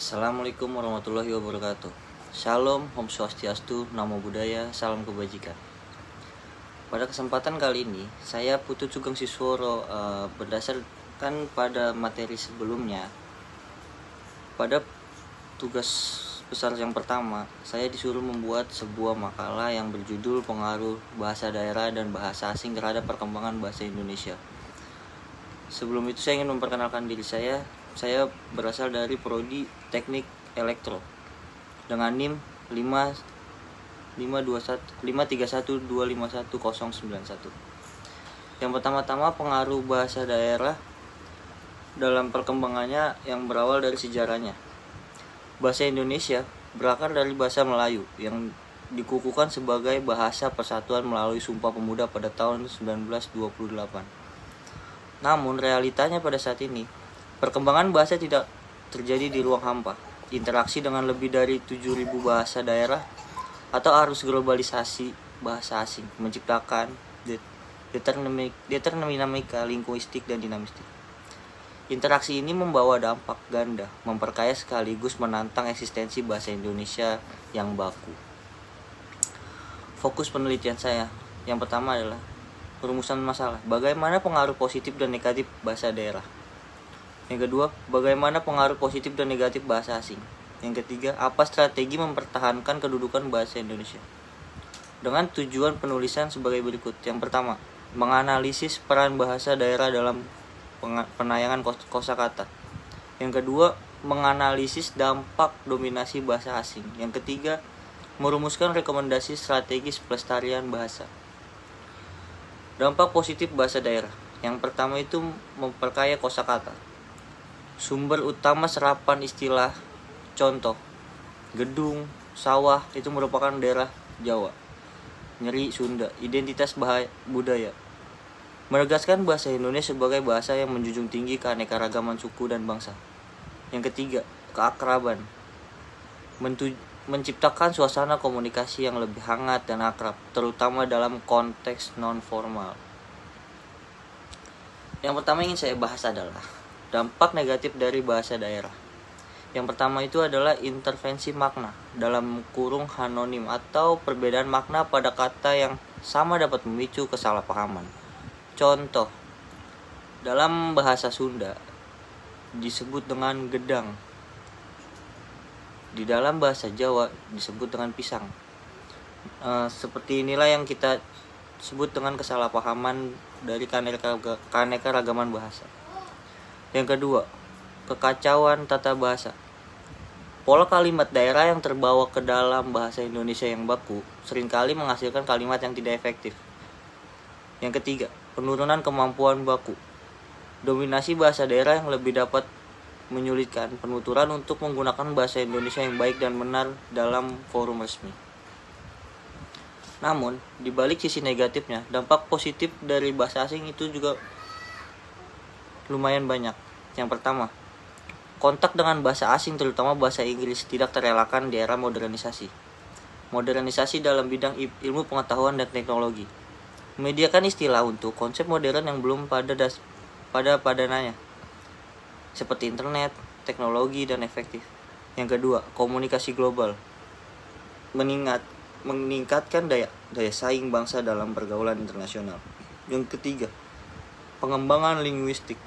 Assalamualaikum warahmatullahi wabarakatuh. Shalom, Om Swastiastu, Namo Buddhaya, salam kebajikan. Pada kesempatan kali ini, saya Putu Sugeng Sisworo berdasarkan pada materi sebelumnya. Pada tugas besar yang pertama, saya disuruh membuat sebuah makalah yang berjudul Pengaruh Bahasa Daerah dan Bahasa Asing terhadap Perkembangan Bahasa Indonesia. Sebelum itu saya ingin memperkenalkan diri saya. Saya berasal dari Prodi Teknik Elektro dengan NIM 531251251. Yang pertama-tama, pengaruh bahasa daerah dalam perkembangannya yang berawal dari sejarahnya. Bahasa Indonesia berakar dari bahasa Melayu yang dikukuhkan sebagai bahasa persatuan melalui Sumpah Pemuda pada tahun 1928. Namun realitanya pada saat ini, perkembangan bahasa tidak terjadi di ruang hampa. Interaksi dengan lebih dari 7.000 bahasa daerah atau arus globalisasi bahasa asing menciptakan dinamika linguistik dan dinamistik. Interaksi ini membawa dampak ganda, memperkaya sekaligus menantang eksistensi bahasa Indonesia yang baku. Fokus penelitian saya yang pertama adalah perumusan masalah. Bagaimana pengaruh positif dan negatif bahasa daerah? Yang kedua, bagaimana pengaruh positif dan negatif bahasa asing? Yang ketiga, apa strategi mempertahankan kedudukan bahasa Indonesia? Dengan tujuan penulisan sebagai berikut. Yang pertama, menganalisis peran bahasa daerah dalam penayangan kosakata. Yang kedua, menganalisis dampak dominasi bahasa asing. Yang ketiga, merumuskan rekomendasi strategis pelestarian bahasa. Dampak positif bahasa daerah. Yang pertama itu memperkaya kosakata. Sumber utama serapan istilah, contoh, gedung, sawah itu merupakan daerah Jawa. Nyeri, Sunda, identitas budaya. Menegaskan bahasa Indonesia sebagai bahasa yang menjunjung tinggi keanekaragaman suku dan bangsa. Yang ketiga, keakraban. Menciptakan suasana komunikasi yang lebih hangat dan akrab, terutama dalam konteks non-formal. Yang pertama ingin saya bahas adalah dampak negatif dari bahasa daerah. Yang pertama itu adalah intervensi makna dalam kurung hanonim atau perbedaan makna pada kata yang sama dapat memicu kesalahpahaman. Contoh, dalam bahasa Sunda disebut dengan gedang. Di dalam bahasa Jawa disebut dengan pisang. Seperti inilah yang kita sebut dengan kesalahpahaman dari keanekaragaman bahasa. Yang kedua, kekacauan tata bahasa. Pola kalimat daerah yang terbawa ke dalam bahasa Indonesia yang baku seringkali menghasilkan kalimat yang tidak efektif. Yang ketiga, penurunan kemampuan baku. Dominasi bahasa daerah yang lebih dapat menyulitkan penuturan untuk menggunakan bahasa Indonesia yang baik dan benar dalam forum resmi. Namun, di balik sisi negatifnya, dampak positif dari bahasa asing itu juga lumayan banyak. Yang pertama, kontak dengan bahasa asing terutama bahasa Inggris tidak terelakkan di era modernisasi. Modernisasi dalam bidang ilmu pengetahuan dan teknologi menyediakan istilah untuk konsep modern yang belum padananya, seperti internet, teknologi, dan efektif. Yang kedua, komunikasi global. Meningkatkan daya saing bangsa dalam pergaulan internasional. Yang ketiga, pengembangan linguistik.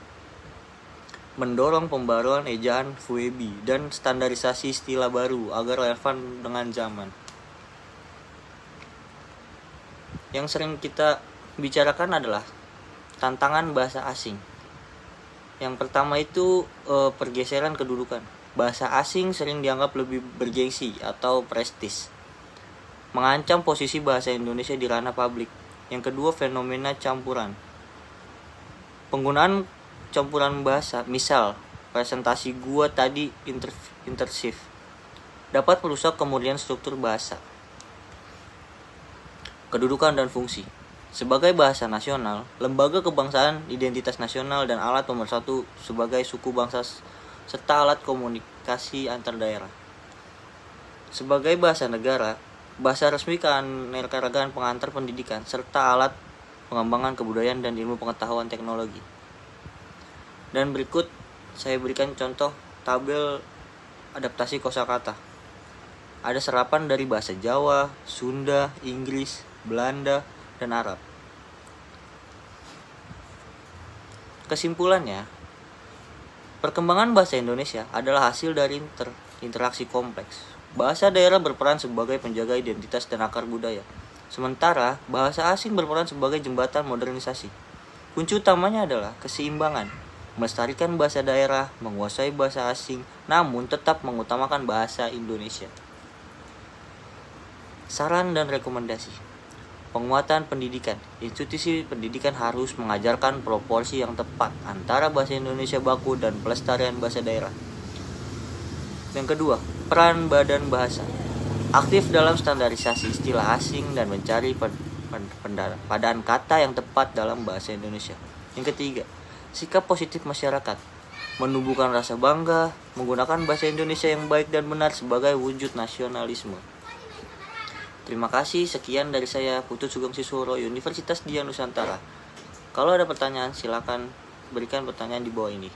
Mendorong pembaruan ejaan Fuebi dan standarisasi istilah baru agar relevan dengan zaman. Yang sering kita bicarakan adalah tantangan bahasa asing. Yang pertama itu pergeseran kedudukan. Bahasa asing sering dianggap lebih bergengsi atau prestis, mengancam posisi bahasa Indonesia di ranah publik. Yang kedua, fenomena campuran. Penggunaan campuran bahasa, misal presentasi gua tadi intersif, dapat merusak kemudian struktur bahasa. Kedudukan dan fungsi. Sebagai bahasa nasional, lembaga kebangsaan, identitas nasional, dan alat pemersatu sebagai suku bangsa serta alat komunikasi antar daerah. Sebagai bahasa negara, bahasa resmi keanekaragaman pengantar pendidikan serta alat pengembangan kebudayaan dan ilmu pengetahuan teknologi. Dan berikut saya berikan contoh tabel adaptasi kosakata. Ada serapan dari bahasa Jawa, Sunda, Inggris, Belanda, dan Arab. Kesimpulannya, perkembangan bahasa Indonesia adalah hasil dari interaksi kompleks. Bahasa daerah berperan sebagai penjaga identitas dan akar budaya, sementara bahasa asing berperan sebagai jembatan modernisasi. Kunci utamanya adalah keseimbangan, melestarikan bahasa daerah, menguasai bahasa asing, namun tetap mengutamakan bahasa Indonesia. Saran dan rekomendasi. Penguatan pendidikan. Institusi pendidikan harus mengajarkan proporsi yang tepat antara bahasa Indonesia baku dan pelestarian bahasa daerah. Yang kedua, peran badan bahasa. Aktif dalam standarisasi istilah asing dan mencari padaan kata yang tepat dalam bahasa Indonesia. Yang ketiga, sikap positif masyarakat. Menumbuhkan rasa bangga, menggunakan bahasa Indonesia yang baik dan benar sebagai wujud nasionalisme. Terima kasih, sekian dari saya, Putu Sugeng Sisworo, Universitas Dian Nusantara. Kalau ada pertanyaan, silakan berikan pertanyaan di bawah ini.